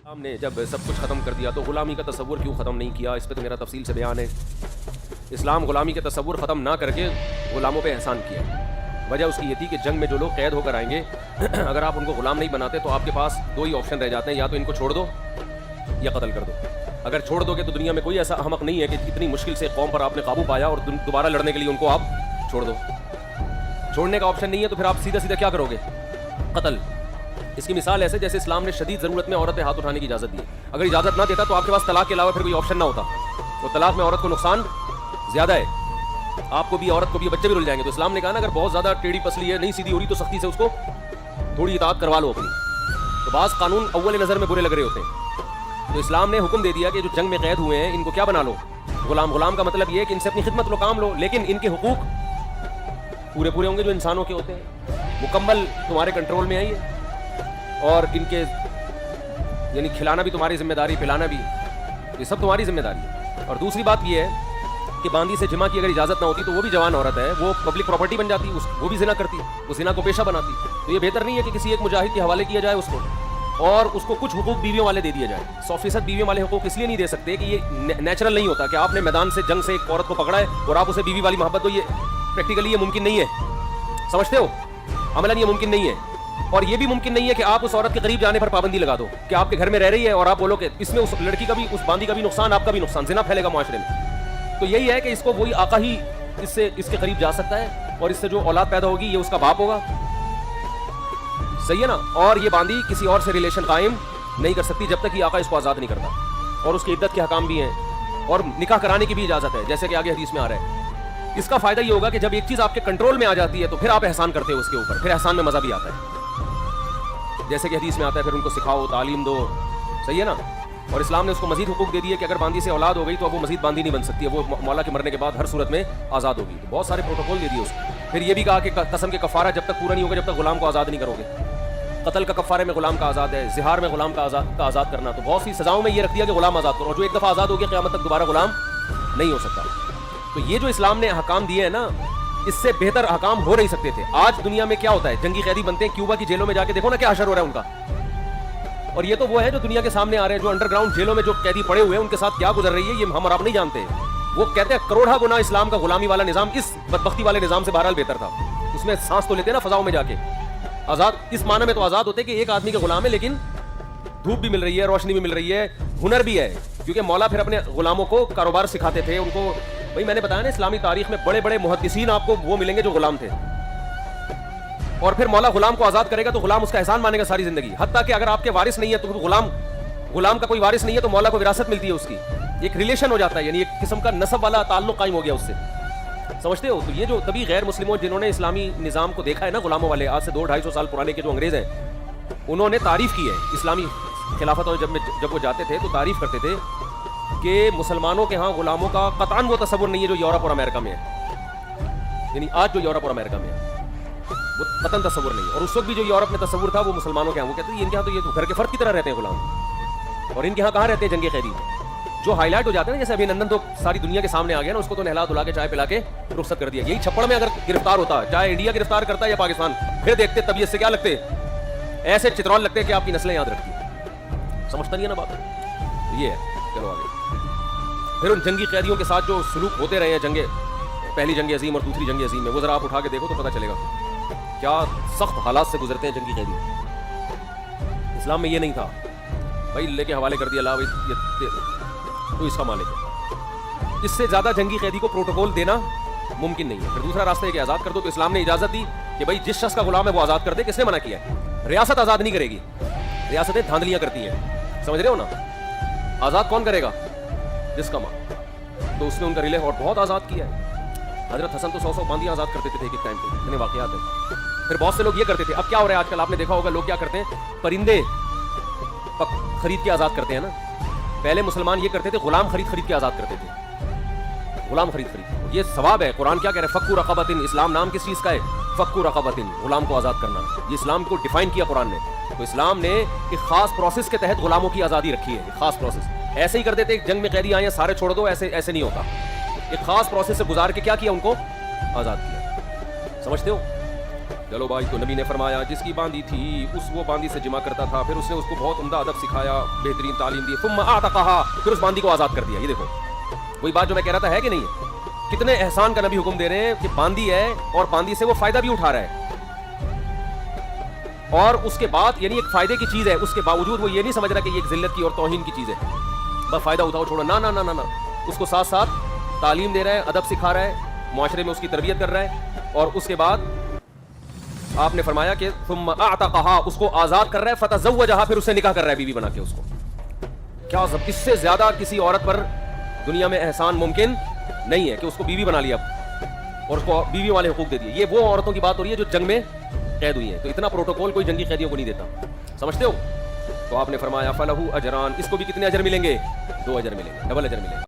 ہم نے جب سب کچھ ختم کر دیا تو غلامی کا تصور کیوں ختم نہیں کیا؟ اس پہ تو میرا تفصیل سے بیان ہے۔ اسلام غلامی کے تصور ختم نہ کر کے غلاموں پہ احسان کیا۔ وجہ اس کی یہ تھی کہ جنگ میں جو لوگ قید ہو کر آئیں گے اگر آپ ان کو غلام نہیں بناتے تو آپ کے پاس دو ہی آپشن رہ جاتے ہیں، یا تو ان کو چھوڑ دو یا قتل کر دو۔ اگر چھوڑ دو گے تو دنیا میں کوئی ایسا احمق نہیں ہے کہ اتنی مشکل سے قوم پر آپ نے قابو پایا اور دوبارہ لڑنے کے لیے ان کو آپ چھوڑ دو۔ چھوڑنے کا آپشن نہیں ہے تو پھر آپ سیدھا سیدھا کیا کرو گے؟ قتل۔ اس کی مثال ایسے جیسے اسلام نے شدید ضرورت میں عورت پہ ہاتھ اٹھانے کی اجازت دی۔ اگر اجازت نہ دیتا تو آپ کے پاس طلاق کے علاوہ پھر کوئی آپشن نہ ہوتا، تو طلاق میں عورت کو نقصان زیادہ ہے، آپ کو بھی عورت کو بھی، بچے بھی رل جائیں گے۔ تو اسلام نے کہا نا اگر بہت زیادہ ٹیڑھی پسلی ہے، نہیں سیدھی ہو رہی، تو سختی سے اس کو تھوڑی اطاعت کروا لو اپنی۔ تو بعض قانون اول نظر میں برے لگ رہے ہوتے ہیں، تو اسلام نے حکم دے دیا کہ جو جنگ میں قید ہوئے ہیں ان کو کیا بنا لو؟ غلام۔ غلام کا مطلب یہ ہے کہ ان سے اپنی خدمت لو، کام لو، لیکن ان کے حقوق پورے پورے ہوں گے جو انسانوں کے ہوتے ہیں، مکمل تمہارے کنٹرول میں آئی ہے، اور ان کے یعنی کھلانا بھی تمہاری ذمہ داری، پلانا بھی، یہ سب تمہاری ذمہ داری ہے۔ اور دوسری بات یہ ہے کہ باندی سے جمع کی اگر اجازت نہ ہوتی تو وہ بھی جوان عورت ہے، وہ پبلک پراپرٹی بن جاتی، وہ بھی زنا کرتی، وہ زنا کو پیشہ بناتی۔ تو یہ بہتر نہیں ہے کہ کسی ایک مجاہد کے حوالے کیا جائے اس کو، اور اس کو کچھ حقوق بیویوں والے دے دیے جائیں۔ 100% بیویوں والے حقوق اس لیے نہیں دے سکتے کہ یہ نیچرل نہیں ہوتا کہ آپ نے میدان سے جنگ سے ایک عورت کو پکڑا ہے اور آپ اسے بیوی والی محبت دو۔ یہ پریکٹیکلی یہ ممکن نہیں ہے، سمجھتے ہو؟ عملاً یہ ممکن نہیں ہے۔ اور یہ بھی ممکن نہیں ہے کہ آپ اس عورت کے قریب جانے پر پابندی لگا دو کہ آپ کے گھر میں رہ رہی ہے اور آپ بولو کہ اس میں اس لڑکی کا بھی، اس باندی کا بھی نقصان، آپ کا بھی نقصان، زنا پھیلے گا معاشرے میں۔ تو یہی ہے کہ اس کو وہی آقا ہی اس کے قریب جا سکتا ہے، اور اس سے جو اولاد پیدا ہوگی یہ اس کا باپ ہوگا، صحیح ہے نا؟ اور یہ باندی کسی اور سے ریلیشن قائم نہیں کر سکتی جب تک یہ آقا اس کو آزاد نہیں کرتا، اور اس کی عدت کے حکام بھی ہیں، اور نکاح کرانے کی بھی اجازت ہے، جیسے کہ آگے حدیث میں آ رہا ہے۔ اس کا فائدہ یہ ہوگا کہ جب ایک چیز آپ کے کنٹرول میں آ جاتی ہے تو پھر آپ احسان کرتے ہو اس کے اوپر، پھر احسان میں مزہ بھی آتا ہے، جیسے کہ حدیث میں آتا ہے، پھر ان کو سکھاؤ، تعلیم دو، صحیح ہے نا؟ اور اسلام نے اس کو مزید حقوق دے دیے کہ اگر باندی سے اولاد ہو گئی تو اب وہ مزید باندی نہیں بن سکتی ہے، وہ مولا کے مرنے کے بعد ہر صورت میں آزاد ہوگی۔ تو بہت سارے پروٹوکول دے دیے اس کو۔ پھر یہ بھی کہا کہ قسم کے کفارہ جب تک پورا نہیں ہوگا جب تک غلام کو آزاد نہیں کرو گے۔ قتل کا کفارے میں غلام کا آزاد ہے، زہار میں غلام کا آزاد کرنا۔ تو بہت سی سزاؤں میں یہ رکھ دیا کہ غلام آزاد کرو، اور جو ایک دفعہ آزاد ہو گیا قیامت تک دوبارہ غلام نہیں ہو سکتا۔ تو یہ جو اسلام نے احکام دیے ہیں نا، اس سے بہتر احکام ہو نہیں سکتے تھے۔ آج دنیا میں کیا ہوتا ہے، جنگی قیدی بنتے ہیں، کیوبا کی جیلوں میں جا کے دیکھو نا کیا حشر ہو رہا ہے ان کا۔ اور یہ تو وہ ہے جو دنیا کے سامنے آ رہے ہیں، جو انڈر گراؤنڈ جیلوں میں جو قیدی پڑے ہوئے ہیں ان کے ساتھ کیا گزر رہی ہے یہ ہم اور آپ نہیں جانتے۔ وہ کہتے ہیں کروڑا گنا اسلام کا غلامی والا نظام اس بدبختی والے نظام سے بہرحال بہتر تھا۔ اس میں سانس تو لیتے نا فضاؤں میں جا کے، آزاد اس معنی میں تو آزاد ہوتے کہ ایک آدمی کے غلام ہے، لیکن دھوپ بھی مل رہی ہے، روشنی بھی مل رہی ہے، ہنر بھی ہے، کیونکہ مولا پھر اپنے غلاموں کو کاروبار سکھاتے تھے ان کو۔ بھائی میں نے بتایا نا اسلامی تاریخ میں بڑے بڑے محدثین آپ کو وہ ملیں گے جو غلام تھے، اور پھر مولا غلام کو آزاد کرے گا تو غلام اس کا احسان مانے گا ساری زندگی، حتیٰ کہ اگر آپ کے وارث نہیں ہے تو غلام کا کوئی وارث نہیں ہے تو مولا کو وراثت ملتی ہے اس کی، ایک ریلیشن ہو جاتا ہے، یعنی ایک قسم کا نسب والا تعلق قائم ہو گیا اس سے، سمجھتے ہو؟ تو یہ جو تبھی غیر مسلموں جنہوں نے اسلامی نظام کو دیکھا ہے نا، غلاموں والے آج سے 200-250 سال پرانے کے جو انگریز ہیں، انہوں نے تعریف کی ہے اسلامی خلافت، اور جب وہ جاتے تھے تو تعریف کرتے تھے کہ مسلمانوں کے ہاں غلاموں کا قطعاً وہ تصور نہیں ہے جو یورپ اور امریکہ میں ہے، یعنی آج جو یورپ اور امریکہ میں ہے وہ قطعاً تصور نہیں ہے، اور اس وقت بھی جو یورپ میں تصور تھا وہ مسلمانوں کے ہاں، وہ کہتے ہیں ان کے ہاں تو یہ گھر کے فرد کی طرح رہتے ہیں غلام، اور ان کے ہاں کہاں رہتے ہیں جنگی قیدی، جو ہائی لائٹ ہو جاتے ہیں نا، جیسے ابھی نندن تو ساری دنیا کے سامنے آ گیا نا، اس کو تو نہلا دھلا کے چائے پلا کے رخصت کر دیا۔ یہی چھپڑ میں اگر گرفتار ہوتا، چاہے انڈیا گرفتار کرتا یا پاکستان، پھر دیکھتے طبیعت سے کیا لگتے، ایسے چترول لگتے کہ آپ کی نسلیں یاد رکھتی، سمجھتا نہیں ہے نا بات؟ یہ ہے۔ چلو آگے۔ پھر ان جنگی قیدیوں کے ساتھ جو سلوک ہوتے رہے ہیں پہلی جنگ عظیم اور دوسری جنگ عظیم میں، وہ ذرا آپ اٹھا کے دیکھو تو پتہ چلے گا کیا سخت حالات سے گزرتے ہیں جنگی قیدی۔ اسلام میں یہ نہیں تھا بھائی لے کے حوالے کر دیا، لا بھائی تو اس کا مالک ہے۔ اس سے زیادہ جنگی قیدی کو پروٹوکول دینا ممکن نہیں ہے۔ پھر دوسرا راستہ ہے کہ آزاد کر دو، تو اسلام نے اجازت دی کہ بھائی جس شخص کا غلام ہے وہ آزاد کر دے۔ کس نے منع کیا ہے؟ ریاست آزاد نہیں کرے گی، ریاستیں دھاندلیاں کرتی ہیں، سمجھ رہے ہو نا؟ آزاد کون کرے گا؟ جس کا ماں۔ تو اس نے ان کا ریلے اور بہت آزاد کیا ہے۔ حضرت حسن تو 100 باندیاں آزاد کرتے تھے ایک ٹائم پہ، اتنے واقعات ہیں۔ پھر بہت سے لوگ یہ کرتے تھے، اب کیا ہو رہا ہے آج کل آپ نے دیکھا ہوگا، لوگ کیا کرتے ہیں، پرندے خرید کے آزاد کرتے ہیں نا۔ پہلے مسلمان یہ کرتے تھے، غلام خرید کے آزاد کرتے تھے، غلام خرید یہ ثواب ہے۔ قرآن کیا کہہ رہے ہیں؟ فکو رقبۃ۔ اسلام نام کس چیز کا ہے؟ فکو رقبۃ، غلام کو آزاد کرنا۔ یہ اسلام کو ڈیفائن کیا قرآن نے۔ تو اسلام نے ایک خاص پروسیس کے تحت غلاموں کی آزادی رکھی ہے، ایک خاص پروسیس۔ ایسے ہی کر دیتے جنگ میں قیدی آئے ہیں سارے چھوڑ دو، ایسے نہیں ہوتا۔ ایک خاص پروسیس سے گزار کے کیا کیا؟ ان کو آزاد کیا، سمجھتے ہو؟ چلو بھائی. تو نبی نے فرمایا جس کی باندھی تھی وہ باندھی سے جمع کرتا تھا, پھر اس نے اس کو بہت عمدہ ادب سکھایا, بہترین تعلیم دی, ثم اعتقها, پھر اس باندھی کو آزاد کر دیا. یہ دیکھو وہی بات جو میں کہہ رہا تھا ہے کہ نہیں ہے. کتنے احسان کا نبی حکم دے رہے ہیں کہ باندھی ہے اور باندھی سے وہ فائدہ بھی اٹھا رہا ہے, اور اس کے بعد یعنی ایک فائدے کی چیز ہے, اس کے باوجود وہ یہ نہیں سمجھ رہا کہ یہ ایک ذلت کی اور توہین کی چیز ہے, بس فائدہ اٹھاؤ چھوڑو. نہ نہ نہ نہ, اس کو ساتھ ساتھ تعلیم دے رہا ہے, ادب سکھا رہا ہے, معاشرے میں اس کی تربیت کر رہا ہے, اور اس کے بعد آپ نے فرمایا کہ ثم اعتقها, اس کو آزاد کر رہا ہے, فتزوجها, پھر اسے نکاح کر رہا ہے بیوی بنا کے اس کو. کیا اس سے زیادہ کسی عورت پر دنیا میں احسان ممکن نہیں ہے کہ اس کو بیوی بنا لیا اور اس کو بیوی والے حقوق دے دیے. یہ وہ عورتوں کی بات ہو رہی ہے جو جنگ میں قید ہوئی ہیں. تو اتنا پروٹوکول کوئی جنگی قیدیوں کو نہیں دیتا, سمجھتے ہو. تو آپ نے فرمایا فلہ اجران, اس کو بھی کتنے اجر ملیں گے؟ 2 اجر ملیں گے, ڈبل اجر ملیں گے.